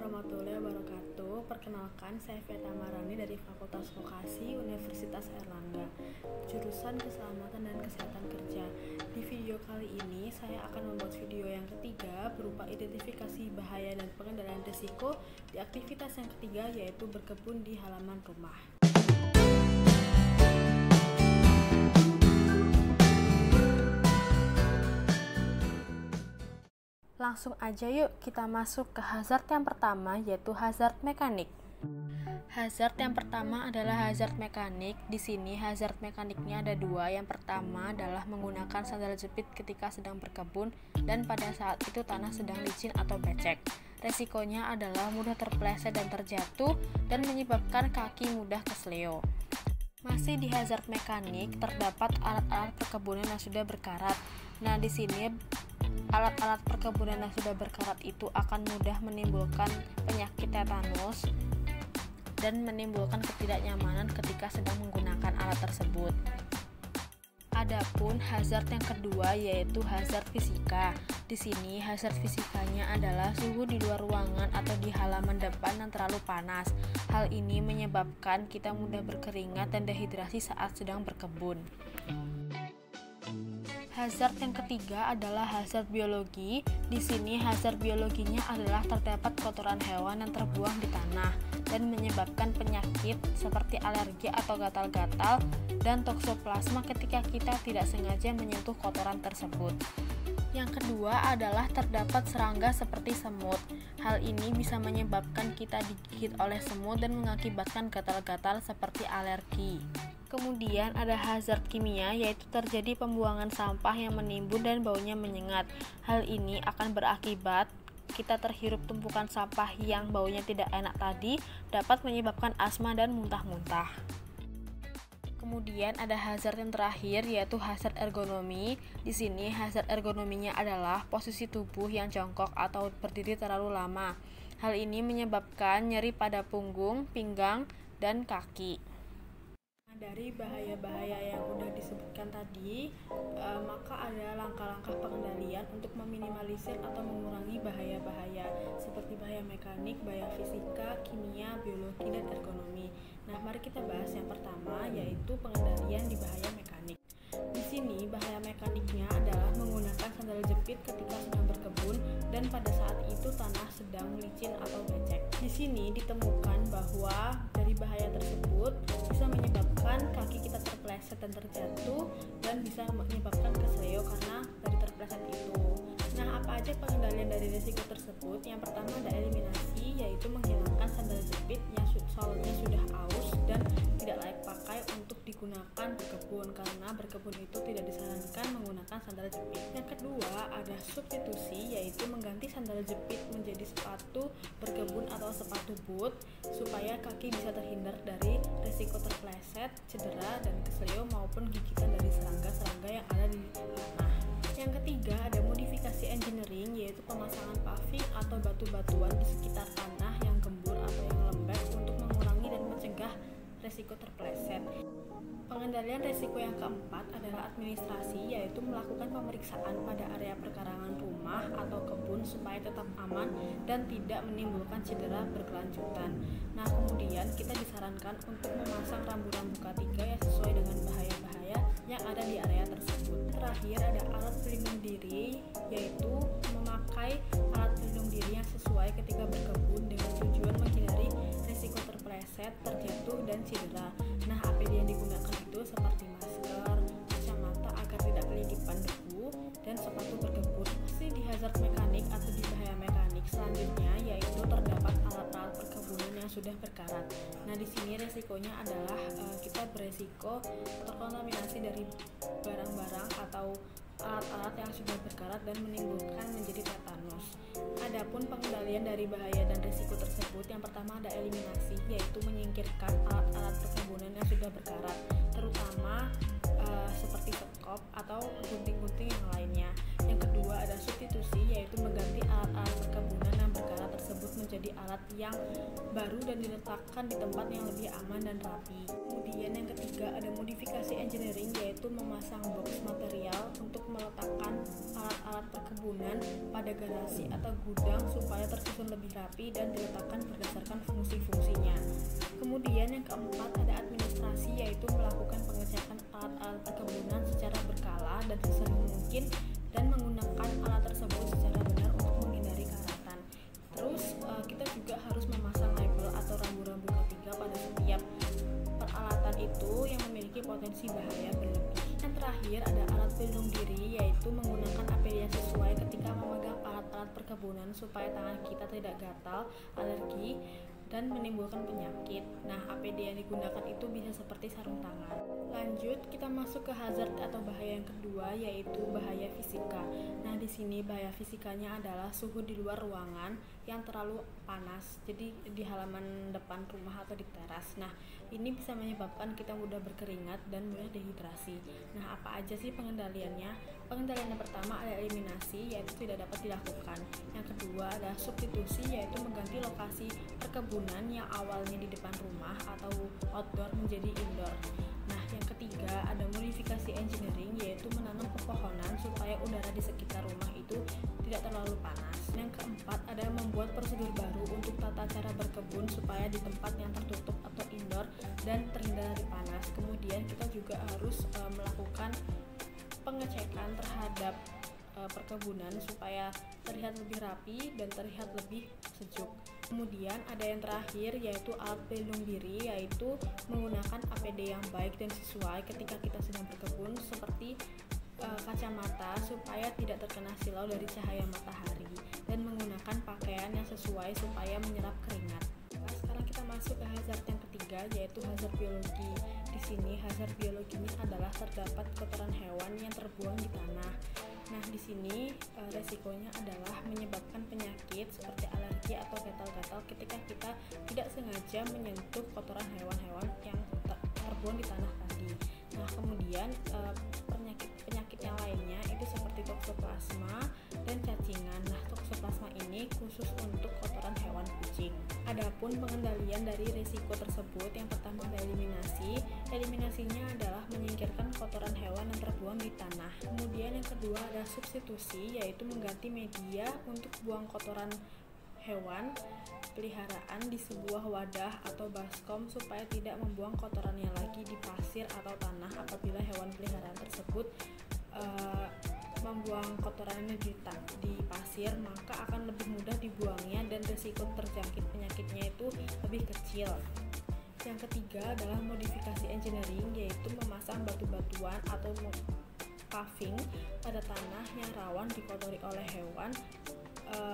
warahmatullahi wabarakatuh. Perkenalkan, saya Veta Marani dari Fakultas Vokasi Universitas Airlangga, jurusan Keselamatan dan Kesehatan Kerja. Di video kali ini, saya akan membuat video yang ketiga berupa identifikasi bahaya dan pengendalian risiko di aktivitas yang ketiga, yaitu berkebun di halaman rumah. Langsung aja yuk kita masuk ke hazard yang pertama, yaitu hazard mekanik. Hazard yang pertama adalah hazard mekanik. Di sini hazard mekaniknya ada dua. Yang pertama adalah menggunakan sandal jepit ketika sedang berkebun dan pada saat itu tanah sedang licin atau becek. Resikonya adalah mudah terpeleset dan terjatuh dan menyebabkan kaki mudah kesleo. Masih di hazard mekanik terdapat alat-alat perkebunan yang sudah berkarat. Nah, di sini alat-alat perkebunan yang sudah berkarat itu akan mudah menimbulkan penyakit tetanus dan menimbulkan ketidaknyamanan ketika sedang menggunakan alat tersebut. Adapun hazard yang kedua yaitu hazard fisika. Di sini hazard fisikanya adalah suhu di luar ruangan atau di halaman depan yang terlalu panas. Hal ini menyebabkan kita mudah berkeringat dan dehidrasi saat sedang berkebun. Hazard yang ketiga adalah hazard biologi. Di sini hazard biologinya adalah terdapat kotoran hewan yang terbuang di tanah dan menyebabkan penyakit seperti alergi atau gatal-gatal dan toksoplasma ketika kita tidak sengaja menyentuh kotoran tersebut. Yang kedua adalah terdapat serangga seperti semut. Hal ini bisa menyebabkan kita digigit oleh semut dan mengakibatkan gatal-gatal seperti alergi. Kemudian ada hazard kimia, yaitu terjadi pembuangan sampah yang menimbun dan baunya menyengat. Hal ini akan berakibat kita terhirup tumpukan sampah yang baunya tidak enak tadi, dapat menyebabkan asma dan muntah-muntah. Kemudian ada hazard yang terakhir, yaitu hazard ergonomi. Di sini hazard ergonominya adalah posisi tubuh yang jongkok atau berdiri terlalu lama. Hal ini menyebabkan nyeri pada punggung, pinggang, dan kaki. Dari bahaya-bahaya yang sudah disebutkan tadi, maka ada langkah-langkah pengendalian untuk meminimalisir atau mengurangi bahaya-bahaya seperti bahaya mekanik, bahaya fisika, kimia, biologi, dan ergonomi. Nah, mari kita bahas yang pertama, yaitu pengendalian di bahaya mekanik. Di sini bahaya mekaniknya adalah menggunakan sandal jepit ketika sedang berkebun dan pada saat itu tanah sedang licin atau becek. Di sini ditemukan bahwa dari bahaya tersebut bisa menyebabkan kaki kita terpeleset dan terjatuh dan bisa menyebabkan kesleo karena dari terpeleset itu. Nah, apa aja pengendalian dari risiko tersebut? Yang pertama ada eliminasi, yaitu menghilangkan sandal jepit yang solnya sudah aus dan tidak layak pakai untuk digunakan berkebun karena berkebun itu tidak disarankan menggunakan sandal jepit. Yang kedua ada substitusi, yaitu mengganti sandal jepit menjadi sepatu berkebun atau sepatu boot supaya kaki bisa terhindar dari risiko terpeleset, cedera, dan kesleo maupun gigitan dari serangga-serangga yang ada di tanah. Yang ketiga ada modifikasi engineering, yaitu pemasangan paving atau batu-batuan di sekitar tanah yang gembur atau yang lembek untuk mengurangi dan mencegah risiko terpeleset. Pengendalian risiko yang keempat adalah administrasi, yaitu melakukan pemeriksaan pada area perkarangan rumah atau kebun supaya tetap aman dan tidak menimbulkan cedera berkelanjutan. Nah, kemudian kita disarankan untuk memasang rambu-rambu K3 yang sesuai dengan bahaya-bahaya yang ada di area tersebut. Terakhir ada alat pelindung diri, yaitu memakai alat pelindung diri yang sesuai ketika berkebun dengan tujuan menghindari risiko terpeleset, terjatuh, dan cedera. Nah, APD yang digunakan itu seperti masker, kacamata agar tidak kelilipan debu, dan sepatu berkebun. Masih di hazard mekanik atau di bahaya mekanik selanjutnya, yaitu terdapat alat-alat perkebunan yang sudah berkarat. Nah, di sini resikonya adalah kita beresiko terkontaminasi dari barang-barang atau alat-alat yang sudah berkarat dan menimbulkan menjadi tetanus. Adapun pengendalian dari bahaya dan risiko tersebut, yang pertama ada eliminasi, yaitu menyingkirkan alat-alat perkebunan yang sudah berkarat, terutama seperti sekop atau gunting-gunting yang lainnya. Yang kedua ada substitusi, yaitu mengganti alat-alat perkebunan yang berkarat tersebut menjadi alat yang baru dan diletakkan di tempat yang lebih aman dan rapi. Kemudian yang ketiga ada modifikasi engineering, yaitu memasang box material untuk meletakkan alat-alat perkebunan perkebunan pada garasi atau gudang supaya tersusun lebih rapi dan diletakkan berdasarkan fungsi-fungsinya. Kemudian yang keempat ada administrasi, yaitu melakukan pengecekan alat-alat perkebunan secara berkala dan sesering mungkin dan menggunakan alat tersebut secara benar untuk menghindari karatan. Terus kita juga harus memasang label atau rambu-rambu ketiga pada setiap peralatan itu yang memiliki potensi bahaya berlebih. Yang terakhir ada alat pelindung diri, yaitu menggunakan APD yang sesuai ketika memegang alat-alat perkebunan supaya tangan kita tidak gatal, alergi, dan menimbulkan penyakit. Nah, APD yang digunakan itu bisa seperti sarung tangan. Lanjut, kita masuk ke hazard atau bahaya yang kedua, yaitu bahaya fisika. Nah, di sini bahaya fisikanya adalah suhu di luar ruangan yang terlalu panas, jadi di halaman depan rumah atau di teras. Nah, ini bisa menyebabkan kita mudah berkeringat dan mudah dehidrasi. Nah, apa aja sih pengendaliannya? Pengendalian yang pertama ada eliminasi, yaitu tidak dapat dilakukan. Yang kedua ada substitusi, yaitu mengganti lokasi perkebunan yang awalnya di depan rumah atau outdoor menjadi indoor. Nah, yang ketiga ada modifikasi engineering, yaitu menanam pepohonan supaya udara di sekitar rumah itu tidak terlalu panas. Yang keempat ada membuat prosedur baru untuk tata cara berkebun supaya di tempat yang tertutup atau indoor dan terhindar dari panas. Kemudian kita juga harus melakukan pengecekan terhadap perkebunan supaya terlihat lebih rapi dan terlihat lebih sejuk. Kemudian ada yang terakhir, yaitu alat pelindung diri, yaitu menggunakan APD yang baik dan sesuai ketika kita sedang berkebun, seperti kacamata supaya tidak terkena silau dari cahaya matahari, dan menggunakan pakaian yang sesuai supaya menyerap keringat. Sekarang kita masuk ke hazard yang ketiga, yaitu hazard biologi. Di sini hazard biologinya adalah terdapat kotoran hewan yang terbuang di tanah. Nah, di sini resikonya adalah menyebabkan penyakit seperti alergi atau gatal-gatal ketika kita tidak sengaja menyentuh kotoran hewan-hewan yang terbuang di tanah tadi. Nah, kemudian penyakit yang lainnya itu seperti toksoplasma dan cacingan. Nah, toksoplasma ini khusus untuk kotoran hewan kucing. Adapun pengendalian dari risiko tersebut, yang pertama ada eliminasi. Eliminasinya adalah menyingkirkan kotoran hewan yang terbuang di tanah. Kemudian yang kedua ada substitusi, yaitu mengganti media untuk buang kotoran hewan peliharaan di sebuah wadah atau baskom supaya tidak membuang kotorannya lagi di pasir atau tanah. Apabila hewan peliharaan tersebut membuang kotorannya di pasir, maka akan lebih mudah dibuangnya dan risiko terjangkit penyakitnya itu lebih kecil. Yang ketiga adalah modifikasi engineering, yaitu memasang batu-batuan atau paving pada tanah yang rawan dikotori oleh hewan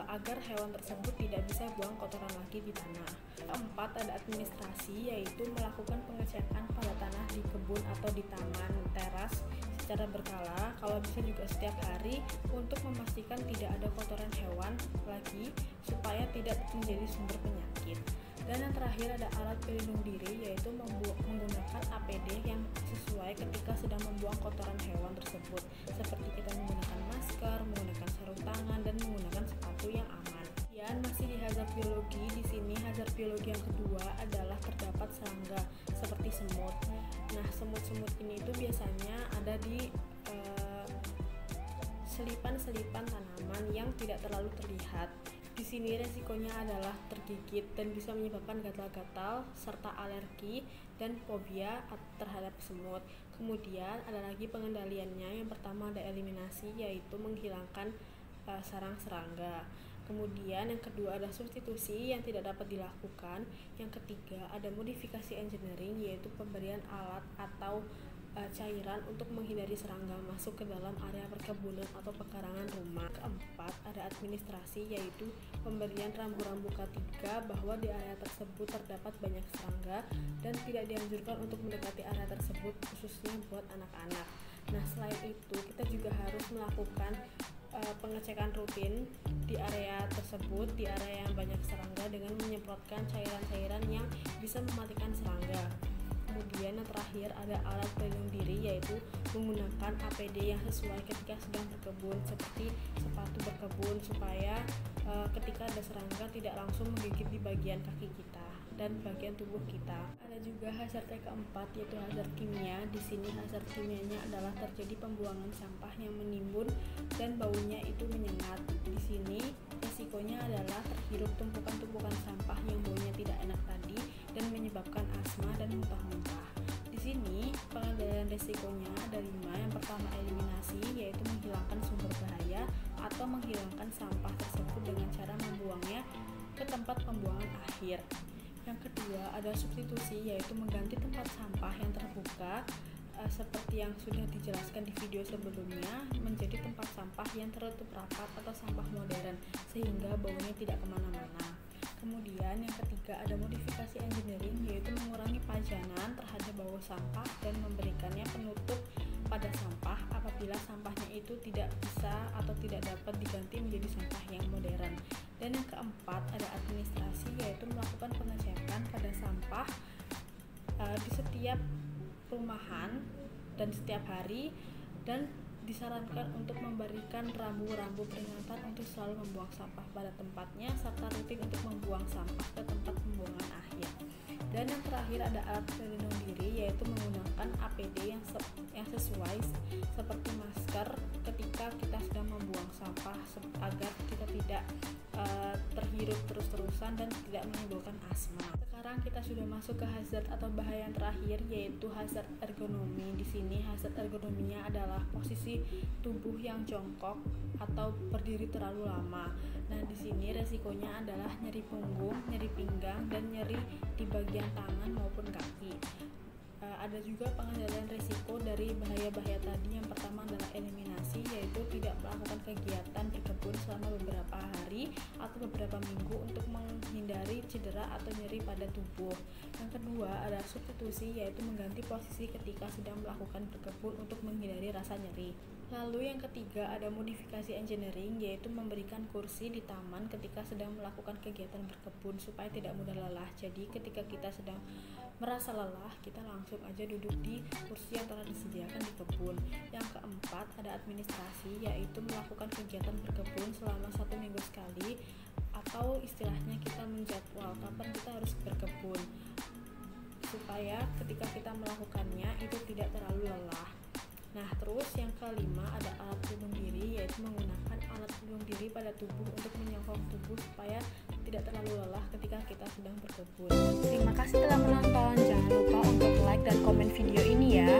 agar hewan tersebut tidak bisa buang kotoran lagi di tanah. Keempat ada administrasi, yaitu melakukan pengecekan pada tanah di kebun atau di taman teras secara berkala, kalau bisa juga setiap hari, untuk memastikan tidak ada kotoran hewan lagi supaya tidak menjadi sumber penyakit. Dan yang terakhir ada alat pelindung diri, yaitu menggunakan APD yang sesuai ketika sedang membuang kotoran hewan tersebut, seperti kita menggunakan masker, menggunakan sarung tangan, dan menggunakan sepatu yang aman. Dan masih di hazard biologi, di sini hazard biologi yang kedua adalah terdapat serangga seperti semut. Nah, semut-semut ini itu biasanya ada di selipan-selipan tanaman yang tidak terlalu terlihat. Di sini resikonya adalah tergigit dan bisa menyebabkan gatal-gatal serta alergi dan fobia terhadap semut. Kemudian ada lagi pengendaliannya. Yang pertama ada eliminasi, yaitu menghilangkan sarang serangga. Kemudian yang kedua ada substitusi yang tidak dapat dilakukan. Yang ketiga ada modifikasi engineering, yaitu pemberian alat atau cairan untuk menghindari serangga masuk ke dalam area perkebunan atau pekarangan rumah. Keempat ada administrasi, yaitu pemberian rambu-rambu K3 bahwa di area tersebut terdapat banyak serangga dan tidak dianjurkan untuk mendekati area tersebut, khususnya buat anak-anak. Nah, selain itu kita juga harus melakukan pengecekan rutin di area tersebut, di area yang banyak serangga, dengan menyemprotkan cairan-cairan yang bisa mematikan serangga. Kemudian yang terakhir ada alat pelindung diri, yaitu menggunakan APD yang sesuai ketika sedang berkebun, seperti sepatu berkebun supaya ketika ada serangga tidak langsung menggigit di bagian kaki kita. dan bagian tubuh kita. Ada juga hazard yang keempat, yaitu hazard kimia. Di sini hazard kimianya adalah terjadi pembuangan sampah yang menimbun dan baunya itu menyengat. Di sini resikonya adalah terhirup tumpukan-tumpukan sampah yang baunya tidak enak tadi dan menyebabkan asma dan muntah-muntah. Di sini pengendalian resikonya ada 5. Yang pertama eliminasi, yaitu menghilangkan sumber bahaya atau menghilangkan sampah tersebut dengan cara membuangnya ke tempat pembuangan akhir. Yang kedua ada substitusi, yaitu mengganti tempat sampah yang terbuka seperti yang sudah dijelaskan di video sebelumnya menjadi tempat sampah yang tertutup rapat atau sampah modern sehingga baunya tidak kemana-mana. Kemudian yang ketiga ada modifikasi engineering, yaitu mengurangi pajanan terhadap bau sampah dan memberikannya penutup pada sampah apabila sampahnya itu tidak bisa atau tidak dapat diganti menjadi sampah yang modern. Dan yang keempat ada administrasi, yaitu melakukan pengecekan pada sampah di setiap rumahan dan setiap hari, dan disarankan untuk memberikan rambu-rambu peringatan untuk selalu membuang sampah pada tempatnya serta rutin untuk membuang sampah ke tempat pembuangan akhir. Dan yang terakhir ada alat pelindung diri, yaitu menggunakan APD yang sesuai seperti masker ketika kita sedang membuang sampah agar kita tidak terhirup terus-terusan dan tidak menimbulkan asma. Sekarang kita sudah masuk ke hazard atau bahaya yang terakhir, yaitu hazard ergonomi. Di sini hazard ergonominya adalah posisi tubuh yang jongkok atau berdiri terlalu lama. Nah, di sini resikonya adalah nyeri punggung, nyeri pinggang, dan nyeri di bagian tangan maupun kaki. Ada juga pengendalian risiko dari bahaya-bahaya tadi. Yang pertama adalah eliminasi, yaitu tidak melakukan kegiatan berkebun selama beberapa hari atau beberapa minggu untuk menghindari cedera atau nyeri pada tubuh. Yang kedua ada substitusi, yaitu mengganti posisi ketika sedang melakukan berkebun untuk menghindari rasa nyeri. Lalu yang ketiga ada modifikasi engineering, yaitu memberikan kursi di taman ketika sedang melakukan kegiatan berkebun supaya tidak mudah lelah. Jadi ketika kita sedang merasa lelah, kita langsung aja duduk di kursi yang telah disediakan di kebun. Yang keempat ada administrasi, yaitu melakukan kegiatan berkebun selama 1 minggu sekali, atau istilahnya kita menjadwal kapan kita harus berkebun supaya ketika kita melakukannya itu tidak terlalu lelah. Nah, terus yang kelima ada alat pelindung diri, yaitu menggunakan alat pelindung diri pada tubuh untuk menyokong tubuh supaya tidak terlalu lelah ketika kita sedang berkebun. Terima kasih telah menonton. Jangan lupa untuk like dan komen video ini ya.